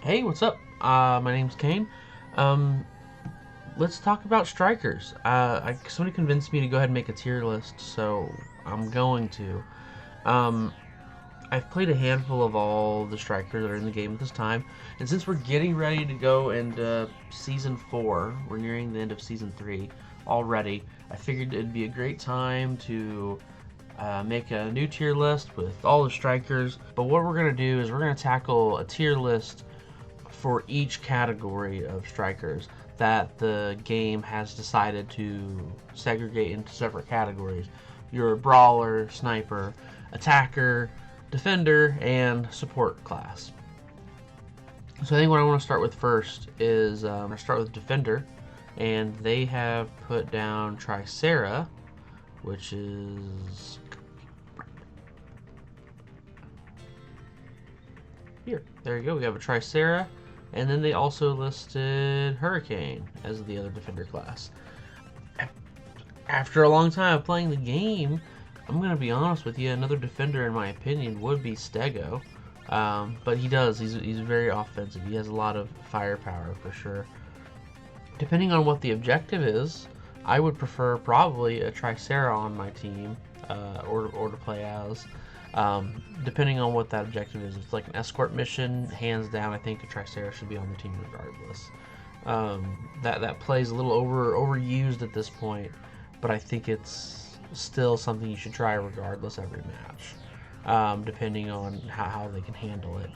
Hey, what's up? My name's Kane. Um, let's talk about strikers. Somebody convinced me to go ahead and make a tier list, so I'm going to. Um, I've played a handful of all the strikers that are in the game at this time, and since we're getting ready to go into Season 4, we're nearing the end of Season 3 already, I figured it'd be a great time to make a new tier list with all the strikers. But what we're going to do is we're going to tackle a tier list for each category of strikers that the game has decided to segregate into separate categories. Your brawler, sniper, attacker, defender, and support class. So I think what I want to start with first is I'm going to start with defender, and they have put down Tricera, which is here. There you go. We have a Tricera. And then they also listed Hurricane as the other defender class. After a long time of playing the game, I'm going to be honest with you, another defender in my opinion would be Stego. But he's very offensive. He has a lot of firepower for sure. Depending on what the objective is, I would prefer probably a Tricera on my team or to play as. Depending on what that objective is. If it's like an escort mission, hands down, I think a Tricera should be on the team regardless. That plays a little overused at this point, but I think it's still something you should try regardless every match, depending on how they can handle it.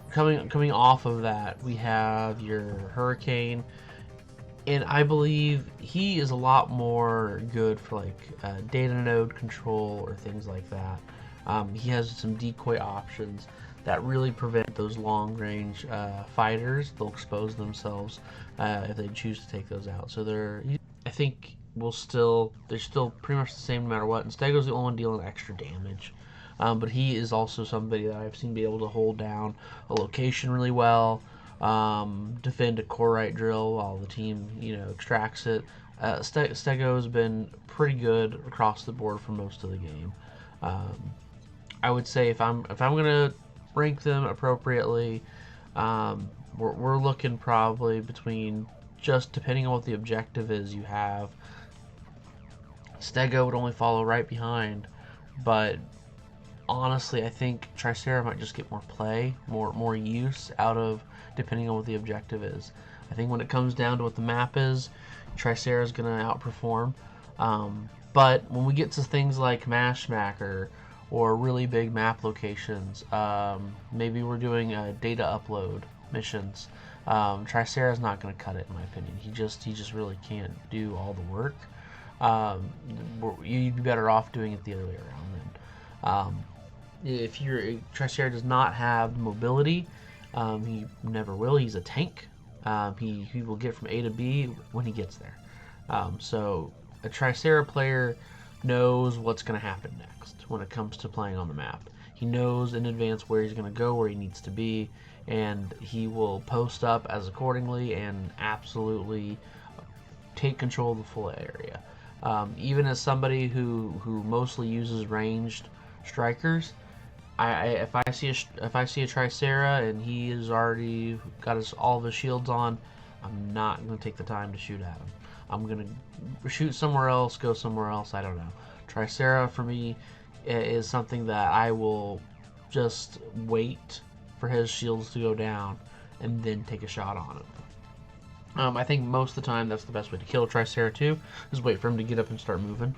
Coming off of that, we have your Hurricane. And I believe he is a lot more good for like data node control or things like that. He has some decoy options that really prevent those long range fighters. They'll expose themselves if they choose to take those out. So I think they're still pretty much the same no matter what. And Stego's the only one dealing extra damage. But he is also somebody that I've seen be able to hold down a location really well. Defend a core right drill while the team, extracts it. Stego has been pretty good across the board for most of the game. I would say if I'm gonna rank them appropriately, we're looking probably between, just depending on what the objective is you have. Stego would only follow right behind, but honestly, I think Tricera might just get more play, more use out of, depending on what the objective is. I think when it comes down to what the map is, Tricera is going to outperform. But when we get to things like Mash Smacker or really big map locations, maybe we're doing data upload missions. Tricera is not going to cut it, in my opinion. He just really can't do all the work. You'd be better off doing it the other way around then. If Tricera does not have mobility, he never will. He's a tank. He will get from A to B when he gets there. So a Tricera player knows what's going to happen next when it comes to playing on the map. He knows in advance where he's going to go, where he needs to be, and he will post up as accordingly and absolutely take control of the full area. Even as somebody who mostly uses ranged strikers, if I see a Tricera and he has already got all of his shields on, I'm not going to take the time to shoot at him. I'm going to shoot somewhere else, go somewhere else. I don't know. Tricera for me is something that I will just wait for his shields to go down and then take a shot on him. I think most of the time that's the best way to kill a Tricera too, is wait for him to get up and start moving.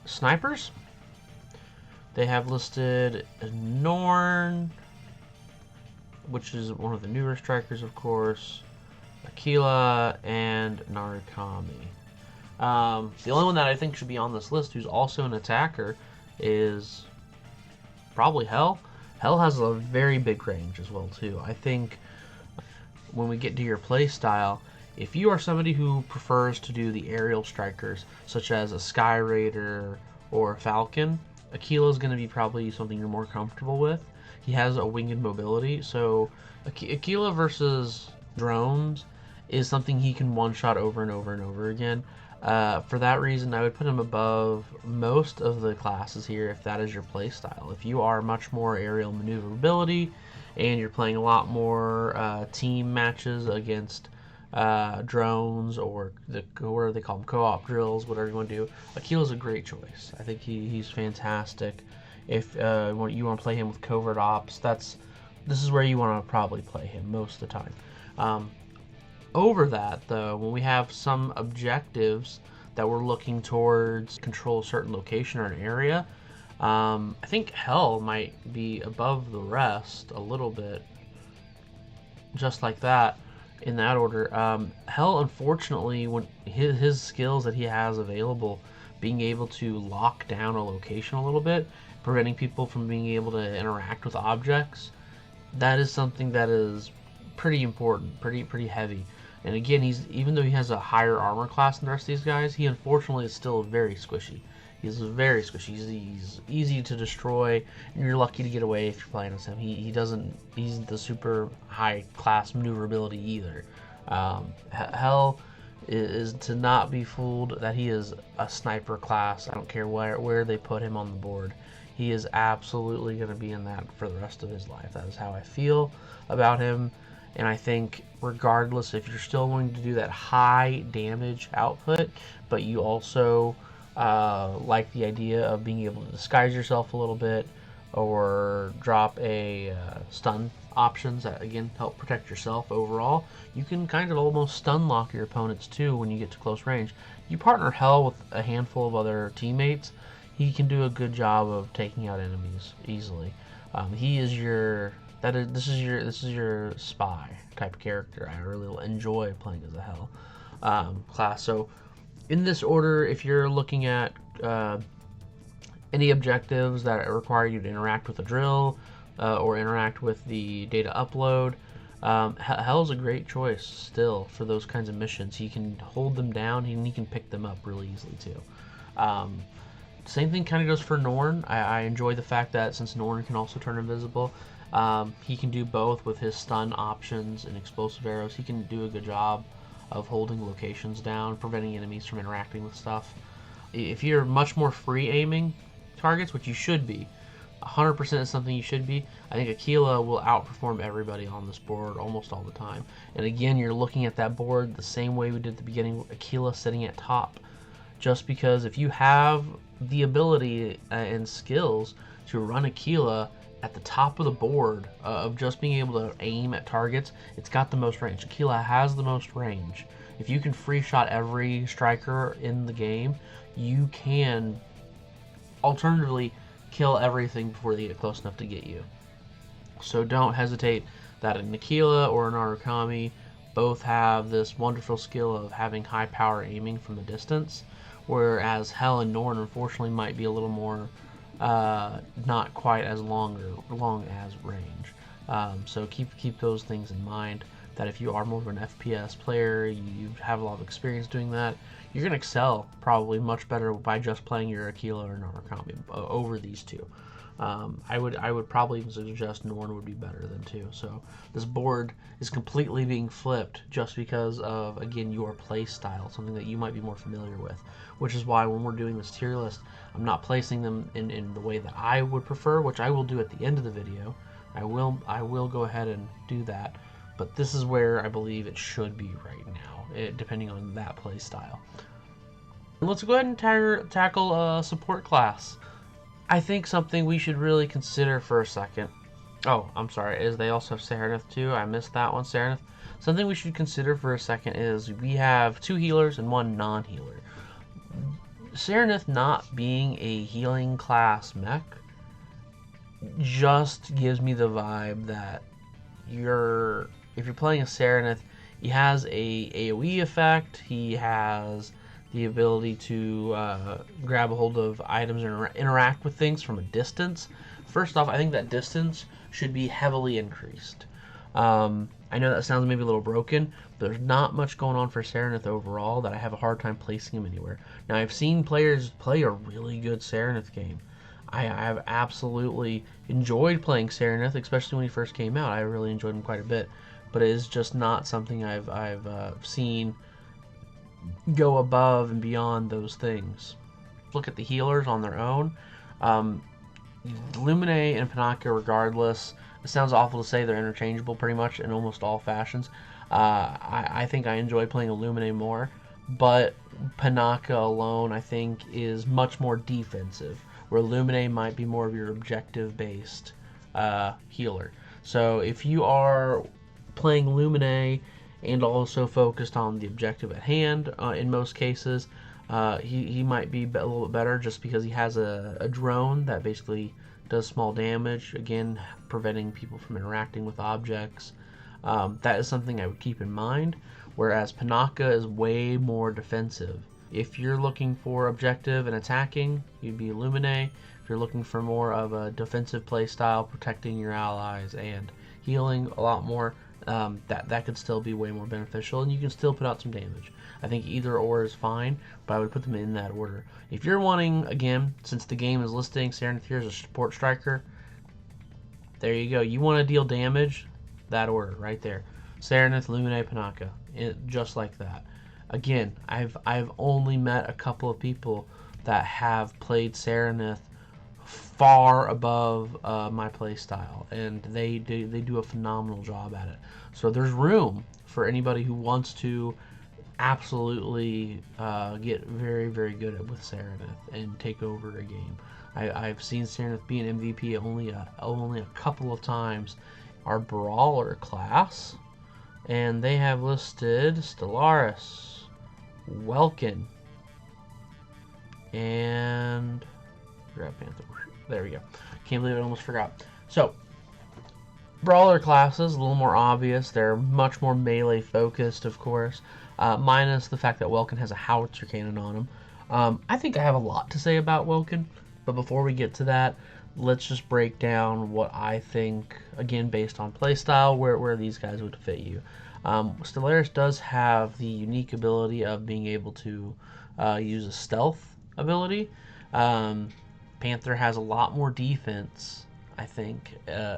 Snipers? They have listed Norn, which is one of the newer strikers, of course, Aquila, and Narukami. The only one that I think should be on this list who's also an attacker is probably Hell. Hell has a very big range as well, too. I think when we get to your play style, if you are somebody who prefers to do the aerial strikers, such as a Sky Raider or a Falcon, Aquila is going to be probably something you're more comfortable with. He has a winged mobility, so Aquila versus drones is something he can one-shot over and over and over again. For that reason, I would put him above most of the classes here if that is your playstyle. If you are much more aerial maneuverability and you're playing a lot more team matches against drones or what do they call them, co-op drills, whatever you want to do, Akila's a great choice. I think he's fantastic. If you want to play him with covert ops, this is where you want to probably play him most of the time. Over that, though, when we have some objectives that we're looking towards control a certain location or an area, I think Hell might be above the rest a little bit, just like that, in that order. Hell, unfortunately, when his skills that he has available, being able to lock down a location a little bit, preventing people from being able to interact with objects, that is something that is pretty important, pretty heavy. And again, even though he has a higher armor class than the rest of these guys, he unfortunately is still very squishy. He's very squishy. He's easy to destroy, and you're lucky to get away if you're playing with him. He's the super high class maneuverability either. Hell is to not be fooled that he is a sniper class. I don't care where they put him on the board. He is absolutely going to be in that for the rest of his life. That is how I feel about him. And I think regardless, if you're still wanting to do that high damage output, but you also like the idea of being able to disguise yourself a little bit or drop a stun options that, again, help protect yourself overall, you can kind of almost stun lock your opponents too when you get to close range. You partner Hell with a handful of other teammates, he can do a good job of taking out enemies easily. He is this is your spy type of character. I really enjoy playing as a Hell class. So in this order, if you're looking at any objectives that require you to interact with a drill or interact with the data upload, Hell's a great choice still for those kinds of missions. He can hold them down and he can pick them up really easily too. Same thing kind of goes for Norn. I enjoy the fact that since Norn can also turn invisible, he can do both with his stun options and explosive arrows. He can do a good job of holding locations down, preventing enemies from interacting with stuff. If you're much more free aiming targets, which you should be, 100% is something you should be, I think Akila will outperform everybody on this board almost all the time. And again, you're looking at that board the same way we did at the beginning, Akila sitting at top. Just because if you have the ability and skills to run Akila at the top of the board of just being able to aim at targets, it's got the most range. Akila has the most range. If you can free shot every striker in the game, you can alternatively kill everything before they get close enough to get you. So don't hesitate that an Akila or an Arakami both have this wonderful skill of having high power aiming from the distance, whereas Hell and Norn unfortunately might be a little more not quite as long as range. So keep those things in mind, that if you are more of an FPS player, you have a lot of experience doing that, you're going to excel probably much better by just playing your Akila or Narakami over these two. I would probably even suggest Norn would be better than two. So this board is completely being flipped just because of, again, your play style, something that you might be more familiar with, which is why when we're doing this tier list, I'm not placing them in the way that I would prefer, which I will do at the end of the video. I will go ahead and do that, but this is where I believe it should be right now, depending on that play style. Let's go ahead and tackle support class. I think something we should really consider for a second. Oh, I'm sorry, is they also have Serenith too? I missed that one, Serenith. Something we should consider for a second is we have 2 healers and 1 non-healer. Serenith not being a healing class mech just gives me the vibe that if you're playing a Serenith, he has a AoE effect, he has the ability to grab a hold of items and interact with things from a distance. First off, I think that distance should be heavily increased. I know that sounds maybe a little broken, but there's not much going on for Serenith overall that I have a hard time placing him anywhere. Now, I've seen players play a really good Serenith game. I have absolutely enjoyed playing Serenith, especially when he first came out. I really enjoyed him quite a bit, but it is just not something I've seen go above and beyond those things. Look at the healers on their own. Um, Lumine and Panaka, regardless, it sounds awful to say they're interchangeable pretty much in almost all fashions. I think I enjoy playing Illumine more, but Panaka alone, I think, is much more defensive, where Illumine might be more of your objective-based healer. So if you are playing Illumine and also focused on the objective at hand, in most cases, he might be a little bit better just because he has a drone that basically does small damage, again, preventing people from interacting with objects. That is something I would keep in mind, whereas Panaka is way more defensive. If you're looking for objective and attacking, you'd be Illumine. If you're looking for more of a defensive playstyle, protecting your allies and healing a lot more, that could still be way more beneficial, and you can still put out some damage. I think either or is fine, but I would put them in that order. If you're wanting, again, since the game is listing Serenith here as a support striker, there you go. You want to deal damage, that order right there. Serenith, Lumine, Panaka, just like that. Again, I've only met a couple of people that have played Serenith far above my play style, and they do a phenomenal job at it. So there's room for anybody who wants to absolutely get very, very good at with Serenith and take over a game. I've seen Serenith be an MVP only a couple of times. Our Brawler class, and they have listed Stellaris, Welkin, and Grab Panther. There we go. Can't believe I almost forgot. So, Brawler classes, a little more obvious. They're much more melee focused, of course, minus the fact that Welkin has a howitzer cannon on him. I think I have a lot to say about Welkin, but before we get to that, let's just break down what I think, again, based on playstyle, where these guys would fit you. Stellaris does have the unique ability of being able to use a stealth ability. Panther has a lot more defense, I think,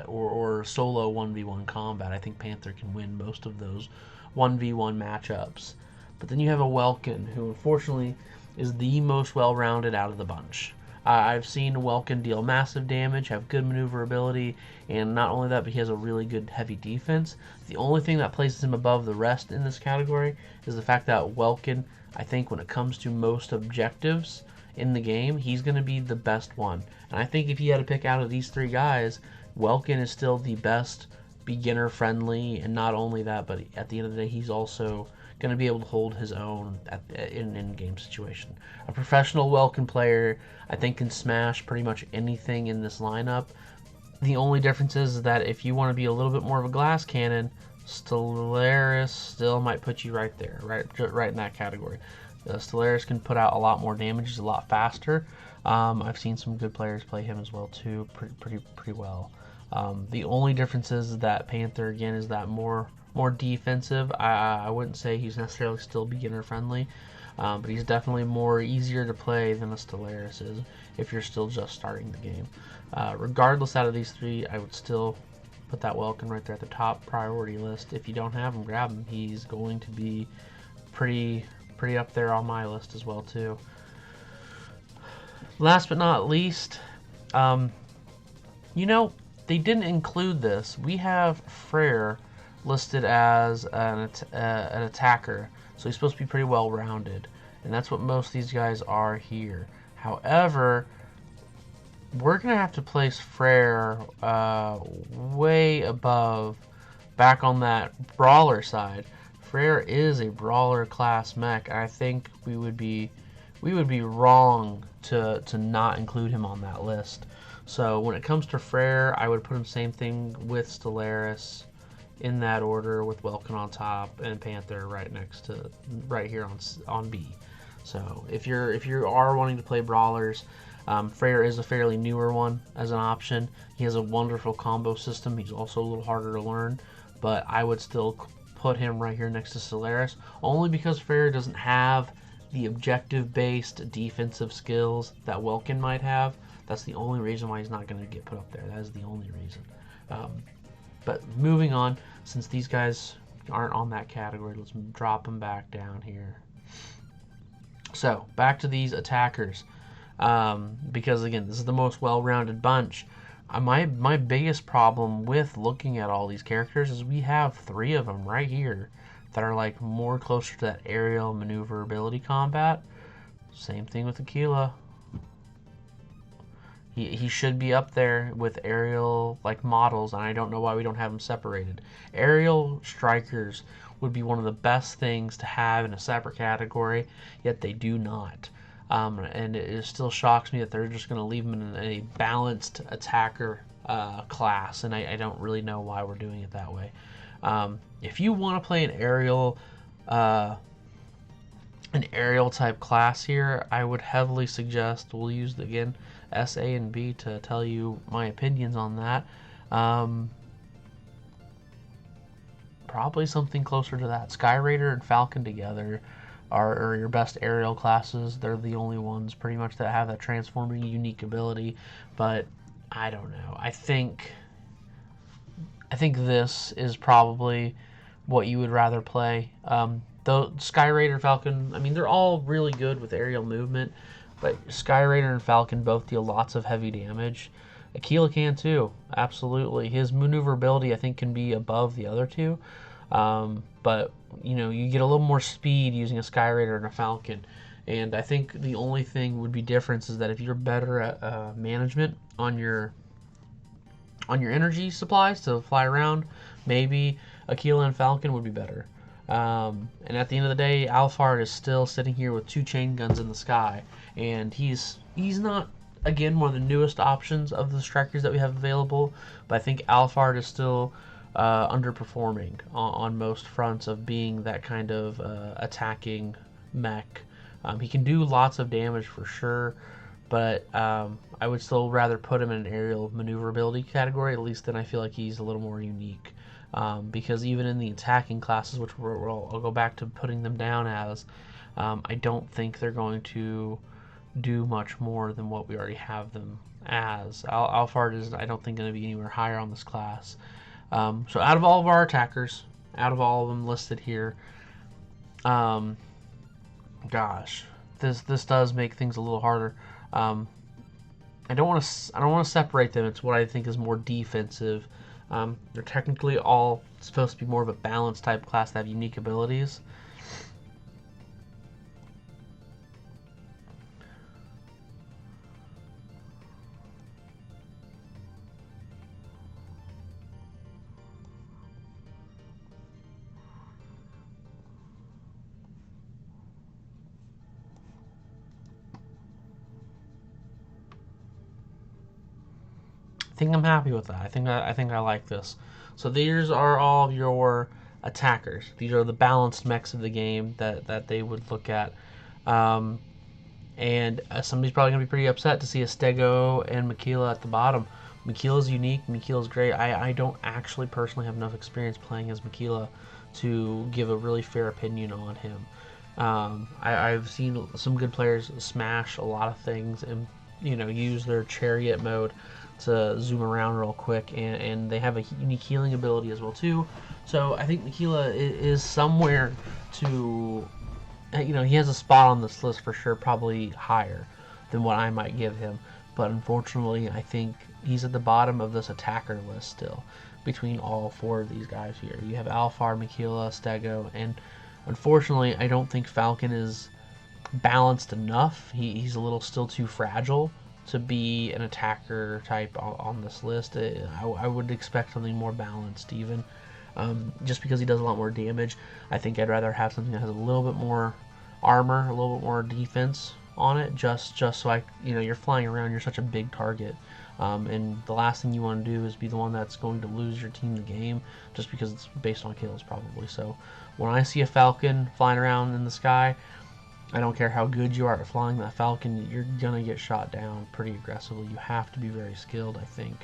or solo 1v1 combat. I think Panther can win most of those 1v1 matchups. But then you have a Welkin, who unfortunately is the most well-rounded out of the bunch. I've seen Welkin deal massive damage, have good maneuverability, and not only that, but he has a really good heavy defense. The only thing that places him above the rest in this category is the fact that Welkin, I think when it comes to most objectives in the game, he's going to be the best one. And I think if you had to pick out of these three guys, Welkin is still the best beginner-friendly, and not only that, but at the end of the day, he's also going to be able to hold his own in in-game situation. A professional Welkin player, I think, can smash pretty much anything in this lineup. The only difference is that if you want to be a little bit more of a glass cannon, Stellaris still might put you right there, right in that category. Stellaris can put out a lot more damage, he's a lot faster. I've seen some good players play him as well too, pretty well. The only difference is that Panther, again, is that more defensive. I wouldn't say he's necessarily still beginner friendly, but he's definitely more easier to play than a Stellaris is if you're still just starting the game. Regardless, out of these three, I would still put that Welkin right there at the top priority list. If you don't have him, grab him. He's going to be pretty up there on my list as well too. Last but not least, you know, they didn't include this. We have Frere listed as an attacker, so he's supposed to be pretty well rounded, and that's what most of these guys are here. However, we're gonna have to place Frere way above, back on that brawler side. Frere is a brawler class mech. I think we would be wrong to not include him on that list. So when it comes to Frere, I would put him same thing with Stellaris, in that order, with Welkin on top and Panther right here on B. So if you are wanting to play brawlers, Frere is a fairly newer one as an option. He has a wonderful combo system. He's also a little harder to learn, but I would still put him right here next to Stellaris, only because Frere doesn't have the objective-based defensive skills that Welkin might have. That's the only reason why he's not going to get put up there. That is the only reason. But moving on, since these guys aren't on that category, let's drop them back down here. So back to these attackers, because again, this is the most well-rounded bunch. My biggest problem with looking at all these characters is we have 3 of them right here that are like more closer to that aerial maneuverability combat. Same thing with Aquila. He should be up there with aerial like models, and I don't know why we don't have them separated. Aerial strikers would be one of the best things to have in a separate category, yet they do not. And it still shocks me that they're just going to leave them in a balanced attacker class, and I don't really know why we're doing it that way. If you want to play an aerial type class here, I would heavily suggest, we'll use again S, A, and B to tell you my opinions on that. Probably something closer to that. Sky Raider and Falcon together are your best aerial classes. They're the only ones pretty much that have that transforming unique ability, but I don't know. I think this is probably what you would rather play. Though Sky Raider, Falcon, I mean, they're all really good with aerial movement, but Sky Raider and Falcon both deal lots of heavy damage. Aquila can too, absolutely. His maneuverability, I think, can be above the other two, but you know, you get a little more speed using a Sky Raider and a Falcon. And I think the only thing would be difference is that if you're better at management on your energy supplies to fly around, maybe Aquila and Falcon would be better. And at the end of the day, Alphard is still sitting here with 2 chain guns in the sky, and he's not, again, one of the newest options of the strikers that we have available, but I think Alphard is still underperforming on most fronts of being that kind of attacking mech. He can do lots of damage for sure, but I would still rather put him in an aerial maneuverability category. At least then I feel like he's a little more unique. Because even in the attacking classes, which I'll go back to putting them down as, I don't think they're going to do much more than what we already have them as. Alphard is, I don't think, going to be anywhere higher on this class. So out of all of our attackers, out of all of them listed here, gosh, this does make things a little harder. I don't want to separate them. It's what I think is more defensive. They're technically all supposed to be more of a balanced type class that have unique abilities. I think I'm happy with that. I think I like this. So these are all of your attackers. These are the balanced mechs of the game that they would look at. And somebody's probably going to be pretty upset to see a Stego and Makila at the bottom. Makila's unique. Makila's great. I don't actually personally have enough experience playing as Makila to give a really fair opinion on him. I've seen some good players smash a lot of things and, you know, use their chariot mode to zoom around real quick, and they have a unique healing ability as well too. So I think Makila is somewhere to, you know, he has a spot on this list for sure, probably higher than what I might give him. But unfortunately, I think he's at the bottom of this attacker list still, between all 4 of these guys here. You have Alphard, Makila, Stego, and unfortunately, I don't think Falcon is balanced enough. He's a little still too fragile to be an attacker type on this list. I would expect something more balanced even. Just because he does a lot more damage, I think I'd rather have something that has a little bit more armor, a little bit more defense on it, just so you're flying around, you're such a big target. And the last thing you want to do is be the one that's going to lose your team the game just because it's based on kills probably. So when I see a Falcon flying around in the sky, I don't care how good you are at flying that Falcon, you're going to get shot down pretty aggressively. You have to be very skilled, I think,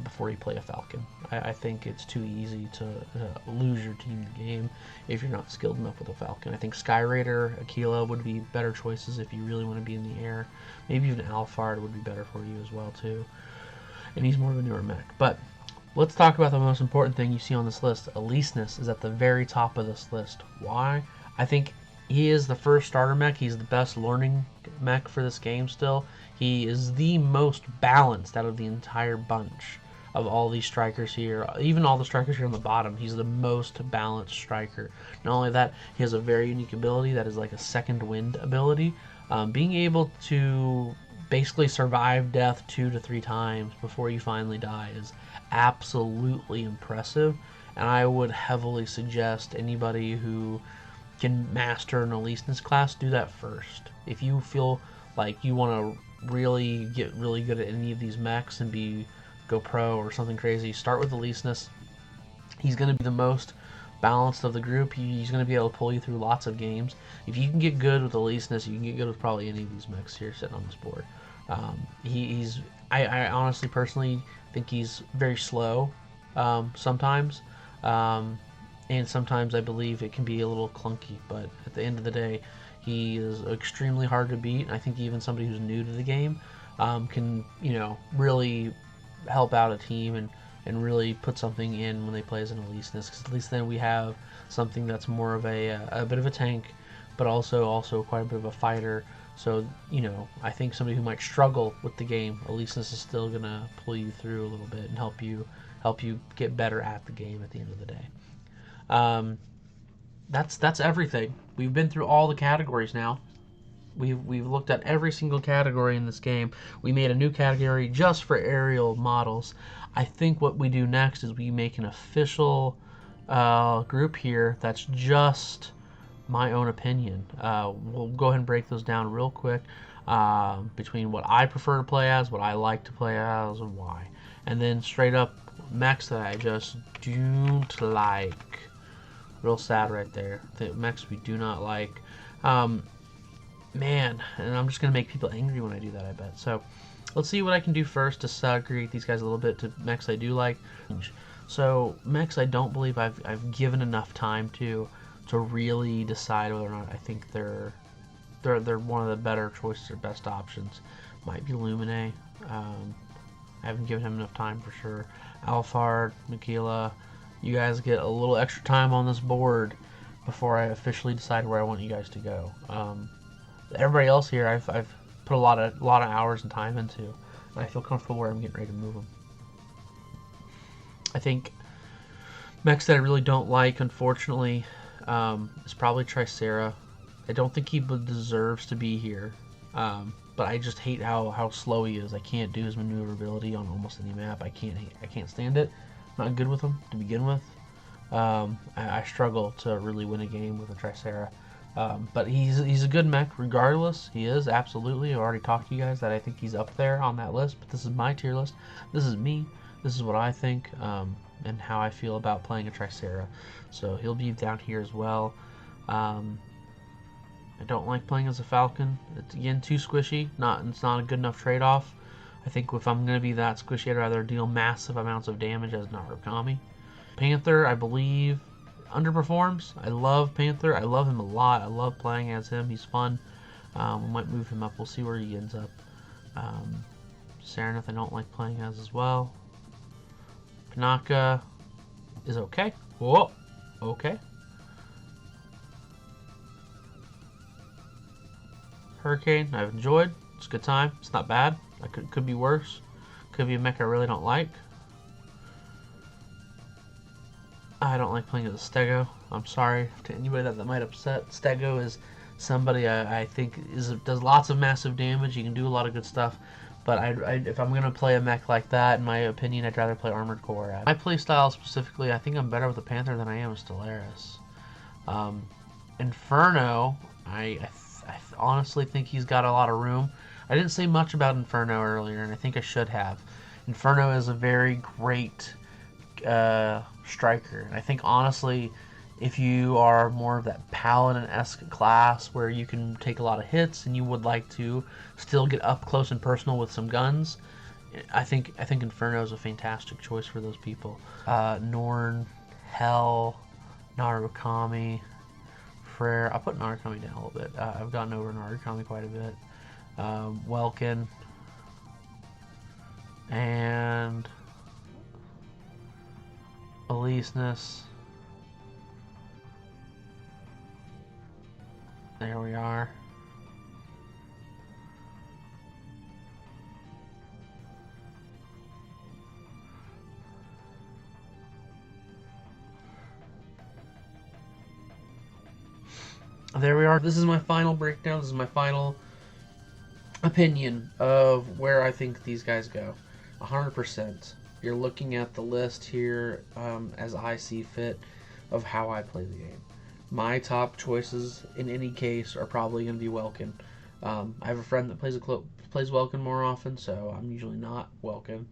before you play a Falcon. I think it's too easy to lose your team the game if you're not skilled enough with a Falcon. I think Sky Raider, Aquila would be better choices if you really want to be in the air. Maybe even Alphard would be better for you as well, too. And he's more of a newer mech. But let's talk about the most important thing you see on this list. Eliseness is at the very top of this list. Why? I think He is the first starter mech. He's the best learning mech for this game still. He is the most balanced out of the entire bunch of all these strikers here. Even all the strikers here on the bottom, he's the most balanced striker. Not only that, he has a very unique ability that is like a second wind ability. Being able to basically survive death 2 to 3 times before you finally die is absolutely impressive. And I would heavily suggest anybody who can master an Eliseness class, do that first. If you feel like you want to really get really good at any of these mechs and go pro or something crazy, start with Eliseness. He's going to be the most balanced of the group. He's going to be able to pull you through lots of games. If you can get good with Eliseness, you can get good with probably any of these mechs here sitting on this board. I honestly, personally think he's very slow sometimes. And sometimes I believe it can be a little clunky, but at the end of the day, he is extremely hard to beat. I think even somebody who's new to the game can, really help out a team and really put something in when they play as an Eliseness, because at least then we have something that's more of a bit of a tank, but also quite a bit of a fighter. So, I think somebody who might struggle with the game, Eliseness is still going to pull you through a little bit and help you get better at the game at the end of the day. That's everything. We've been through all the categories now. We've looked at every single category in this game. We made a new category just for aerial models. I think what we do next is we make an official group here that's just my own opinion. We'll go ahead and break those down real quick between what I prefer to play as, what I like to play as, and why. And then straight up mechs that I just don't like. Real sad right there. The mechs we do not like. Man, and I'm just going to make people angry when I do that, I bet. So, let's see what I can do first to segregate these guys a little bit to mechs I do like. So, mechs I don't believe I've given enough time to really decide whether or not I think they're one of the better choices or best options. Might be Lumine. I haven't given him enough time for sure. Alphard, Makila. You guys get a little extra time on this board before I officially decide where I want you guys to go. Everybody else here, I've put a lot of hours and time into, and I feel comfortable where I'm getting ready to move them. I think mechs that I really don't like, unfortunately, is probably Tricera. I don't think he deserves to be here, but I just hate how slow he is. I can't do his maneuverability on almost any map. I can't stand it. Not good with him to begin with. I struggle to really win a game with a Tricera. But he's a good mech regardless. He is, absolutely. I've already talked to you guys that I think he's up there on that list, but this is my tier list. This is me. This is what I think and how I feel about playing a Tricera. So he'll be down here as well. I don't like playing as a Falcon. It's, again, too squishy. It's not a good enough trade-off. I think if I'm going to be that squishy, I'd rather deal massive amounts of damage as Narukami. Panther, I believe, underperforms. I love Panther. I love him a lot. I love playing as him. He's fun. We might move him up. We'll see where he ends up. Saraneth I don't like playing as well. Panaka is okay. Whoa. Okay. Hurricane, I've enjoyed. It's a good time. It's not bad. Could be worse. Could be a mech I really don't like. I don't like playing as a Stego. I'm sorry to anybody that might upset. Stego is somebody I think does lots of massive damage. He can do a lot of good stuff. But if I'm going to play a mech like that, in my opinion, I'd rather play Armored Core. My playstyle specifically, I think I'm better with the Panther than I am with Stellaris. Inferno, I honestly think he's got a lot of room. I didn't say much about Inferno earlier, and I think I should have. Inferno is a very great striker. And I think, honestly, if you are more of that Paladin-esque class where you can take a lot of hits and you would like to still get up close and personal with some guns, I think Inferno is a fantastic choice for those people. Norn, Hell, Narukami, Frere. I'll put Narukami down a little bit. I've gotten over Narukami quite a bit. Welkin. And Eliseness. There we are. There we are. This is my final breakdown. This is my final opinion of where I think these guys go. 100%. You're looking at the list here as I see fit of how I play the game. My top choices in any case are probably going to be Welkin. I have a friend that plays Welkin more often, so I'm usually not Welkin.